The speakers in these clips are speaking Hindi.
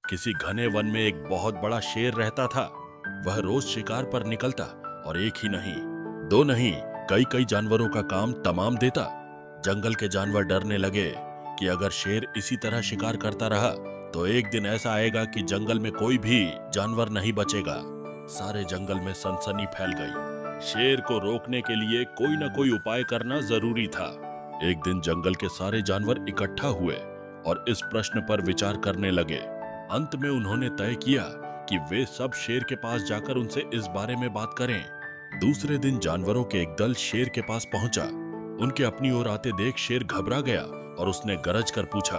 किसी घने वन में एक बहुत बड़ा शेर रहता था। वह रोज शिकार पर निकलता और एक ही नहीं, दो नहीं, कई कई जानवरों का काम तमाम देता। जंगल के जानवर डरने लगे कि अगर शेर इसी तरह शिकार करता रहा तो एक दिन ऐसा आएगा कि जंगल में कोई भी जानवर नहीं बचेगा। सारे जंगल में सनसनी फैल गई। शेर को रोकने के लिए कोई न कोई उपाय करना जरूरी था। एक दिन जंगल के सारे जानवर इकट्ठा हुए और इस प्रश्न पर विचार करने लगे। अंत में उन्होंने तय किया कि वे सब शेर के पास जाकर उनसे इस बारे में बात करें। दूसरे दिन जानवरों के एक दल शेर के पास पहुंचा। उनके अपनी ओर आते देख शेर घबरा गया और उसने गरज कर पूछा,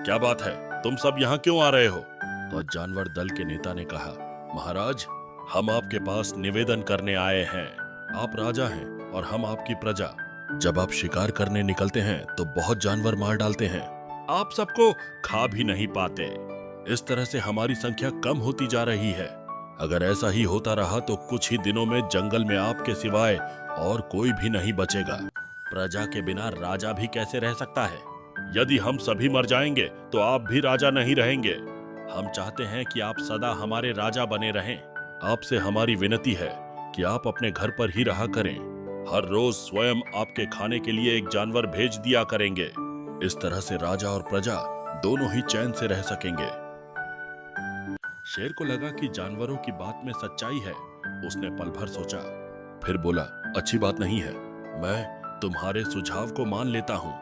क्या बात है, तुम सब यहाँ क्यों आ रहे हो? तो जानवर दल के नेता ने कहा, महाराज, हम आपके पास निवेदन करने आए हैं। आप राजा हैं और हम आपकी प्रजा। जब आप शिकार करने निकलते हैं तो बहुत जानवर मार डालते हैं। आप सबको खा भी नहीं पाते। इस तरह से हमारी संख्या कम होती जा रही है। अगर ऐसा ही होता रहा तो कुछ ही दिनों में जंगल में आपके सिवाय और कोई भी नहीं बचेगा। प्रजा के बिना राजा भी कैसे रह सकता है? यदि हम सभी मर जाएंगे तो आप भी राजा नहीं रहेंगे। हम चाहते हैं कि आप सदा हमारे राजा बने रहें। आपसे हमारी विनती है कि आप अपने घर पर ही रहा करें। हर रोज स्वयं आपके खाने के लिए एक जानवर भेज दिया करेंगे। इस तरह से राजा और प्रजा दोनों ही चैन से रह सकेंगे। शेर को लगा कि जानवरों की बात में सच्चाई है। उसने पल भर सोचा, फिर बोला, अच्छी बात नहीं है, मैं तुम्हारे सुझाव को मान लेता हूँ,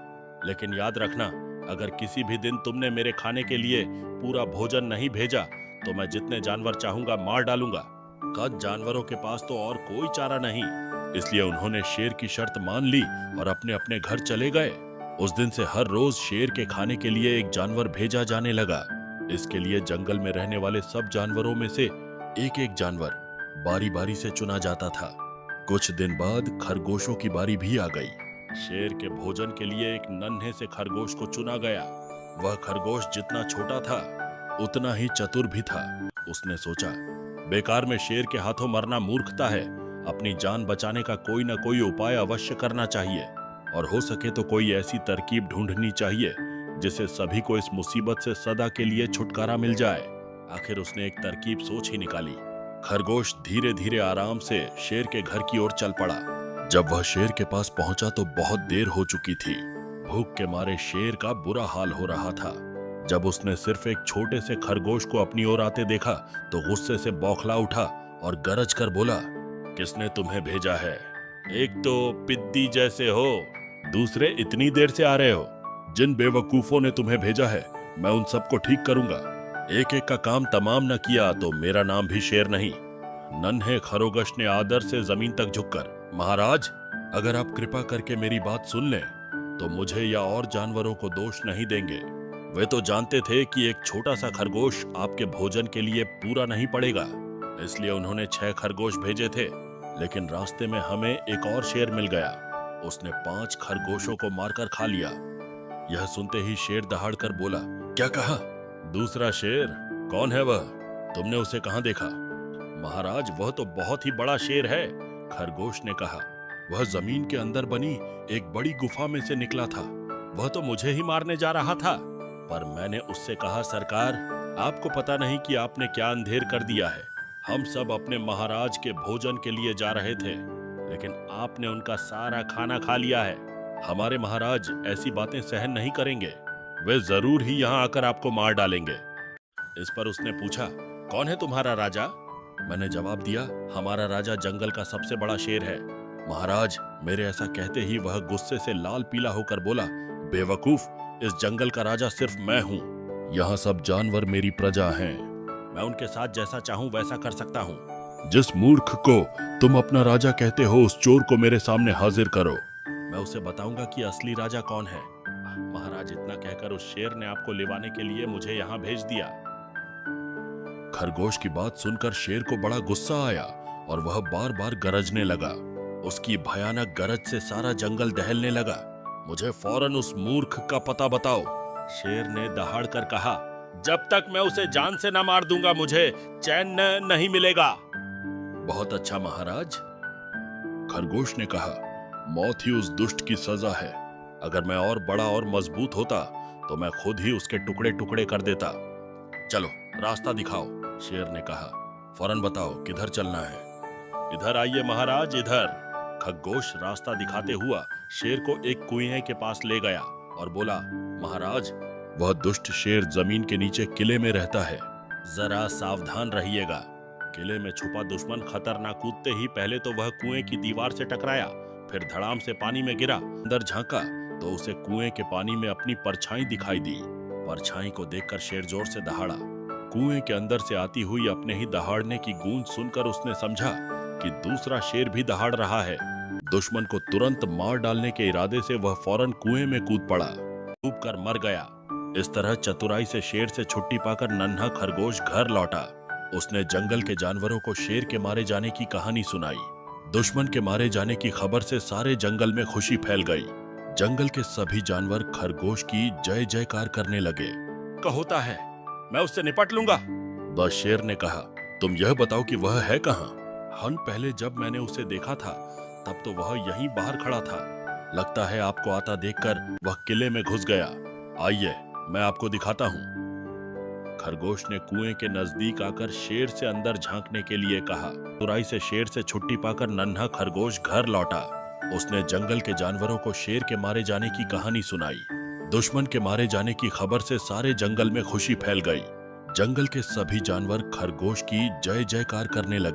लेकिन याद रखना, अगर किसी भी दिन तुमने मेरे खाने के लिए पूरा भोजन नहीं भेजा तो मैं जितने जानवर चाहूंगा मार डालूंगा। कद जानवरों के पास तो और कोई चारा नहीं, इसलिए उन्होंने शेर की शर्त मान ली और अपने अपने घर चले गए। उस दिन से हर रोज शेर के खाने के लिए एक जानवर भेजा जाने लगा। इसके लिए जंगल में रहने वाले सब जानवरों में से एक एक जानवर बारी बारी से चुना जाता था। कुछ दिन बाद खरगोशों की बारी भी आ गई। शेर के भोजन के लिए एक नन्हे से खरगोश को चुना गया। वह खरगोश जितना छोटा था उतना ही चतुर भी था। उसने सोचा, बेकार में शेर के हाथों मरना मूर्खता है। अपनी जान बचाने का कोई न कोई उपाय अवश्य करना चाहिए और हो सके तो कोई ऐसी तरकीब ढूंढनी चाहिए जिससे सभी को इस मुसीबत से सदा के लिए छुटकारा मिल जाए। आखिर उसने एक तरकीब सोच ही निकाली। खरगोश धीरे धीरे आराम से शेर के घर की ओर चल पड़ा। जब वह शेर के पास पहुंचा तो बहुत देर हो चुकी थी। भूख के मारे शेर का बुरा हाल हो रहा था। जब उसने सिर्फ एक छोटे से खरगोश को अपनी ओर आते देखा तो गुस्से से बौखला उठा और गरज कर बोला, किसने तुम्हें भेजा है? एक तो पिद्दी जैसे हो, दूसरे इतनी देर से आ रहे हो। जिन बेवकूफों ने तुम्हें भेजा है मैं उन सबको ठीक करूंगा। एक एक का काम तमाम न किया तो मेरा नाम भी शेर नहीं। नन्हे खरगोश ने आदर से जमीन तक झुककर, महाराज, अगर आप कृपा करके मेरी बात सुन लें तो मुझे या और जानवरों को दोष नहीं देंगे। वे तो जानते थे कि एक छोटा सा खरगोश आपके भोजन के लिए पूरा नहीं पड़ेगा, इसलिए उन्होंने 6 खरगोश भेजे थे। लेकिन रास्ते में हमें एक और शेर मिल गया। उसने 5 खरगोशों को मारकर खा लिया। यह सुनते ही शेर दहाड़कर बोला, क्या कहा? दूसरा शेर? कौन है वह? तुमने उसे कहां देखा? महाराज, वह तो बहुत ही बड़ा शेर है, खरगोश ने कहा। वह जमीन के अंदर बनी एक बड़ी गुफा में से निकला था। वह तो मुझे ही मारने जा रहा था, पर मैंने उससे कहा, सरकार, आपको पता नहीं कि आपने क्या अंधेर कर दिया है। हम सब अपने महाराज के भोजन के लिए जा रहे थे, लेकिन आपने उनका सारा खाना खा लिया है। हमारे महाराज ऐसी बातें सहन नहीं करेंगे। वे जरूर ही यहाँ आकर आपको मार डालेंगे। इस पर उसने पूछा, कौन है तुम्हारा राजा? मैंने जवाब दिया, हमारा राजा जंगल का सबसे बड़ा शेर है। महाराज, मेरे ऐसा कहते ही वह गुस्से से लाल पीला होकर बोला, बेवकूफ, इस जंगल का राजा सिर्फ मैं हूँ। यहाँ सब जानवर मेरी प्रजा हैं। मैं उनके साथ जैसा चाहूँ वैसा कर सकता हूँ। जिस मूर्ख को तुम अपना राजा कहते हो उस चोर को मेरे सामने हाजिर करो। मैं उसे बताऊंगा कि असली राजा कौन है। महाराज, इतना कहकर उस शेर ने आपको लिवाने के लिए मुझे यहाँ भेज दिया। खरगोश की बात सुनकर शेर को बड़ा गुस्सा आया और वह बार बार गरजने लगा। उसकी भयानक गरज से सारा जंगल दहलने लगा। मुझे फौरन उस मूर्ख का पता बताओ। शेर ने दहाड़कर कहा, जब तक मैं उसे जान से न मार दूंगा मुझे चैन नहीं मिलेगा। बहुत अच्छा महाराज, खरगोश ने कहा, मौत ही उस दुष्ट की सजा है। अगर मैं और बड़ा और मजबूत होता तो मैं खुद ही उसके टुकड़े टुकड़े कर देता। चलो रास्ता दिखाओ, शेर ने कहा। फौरन बताओ किधर चलना है। इधर आइए महाराज, इधर। खरगोश रास्ता दिखाते हुआ शेर को एक कुएं के पास ले गया और बोला, महाराज, वह दुष्ट शेर जमीन के नीचे किले में रहता है, जरा सावधान रहिएगा। किले में छुपा दुश्मन खतरनाक कूदते ही पहले तो वह कुएं की दीवार से टकराया, फिर धड़ाम से पानी में गिरा। अंदर झांका तो उसे कुएं के पानी में अपनी परछाई दिखाई दी। परछाई को देखकर शेर जोर से दहाड़ा। कुएं के अंदर से आती हुई अपने ही दहाड़ने की गूंज सुनकर उसने समझा कि दूसरा शेर भी दहाड़ रहा है। दुश्मन को तुरंत मार डालने के इरादे से वह फौरन कुएं में कूद पड़ा, डूब कर मर गया। इस तरह चतुराई से शेर से छुट्टी पाकर नन्हा खरगोश घर लौटा। उसने जंगल के जानवरों को शेर के मारे जाने की कहानी सुनाई। दुश्मन के मारे जाने की खबर से सारे जंगल में खुशी फैल गई। जंगल के सभी जानवर खरगोश की जय जयकार करने लगे। क्या होता है, मैं उससे निपट लूंगा। बस शेर ने कहा, तुम यह बताओ कि वह है कहाँ? हन पहले जब मैंने उसे देखा था तब तो वह यहीं बाहर खड़ा था। लगता है आपको आता देखकर वह किले में घुस गया। आइए, मैं आपको दिखाता हूँ। खरगोश ने कुएं के नजदीक आकर शेर से अंदर झांकने के लिए कहा। तुराई से शेर से छुट्टी पाकर नन्हा खरगोश घर लौटा। उसने जंगल के जानवरों को शेर के मारे जाने की कहानी सुनाई। दुश्मन के मारे जाने की खबर से सारे जंगल में खुशी फैल गई। जंगल के सभी जानवर खरगोश की जय जयकार करने लगे।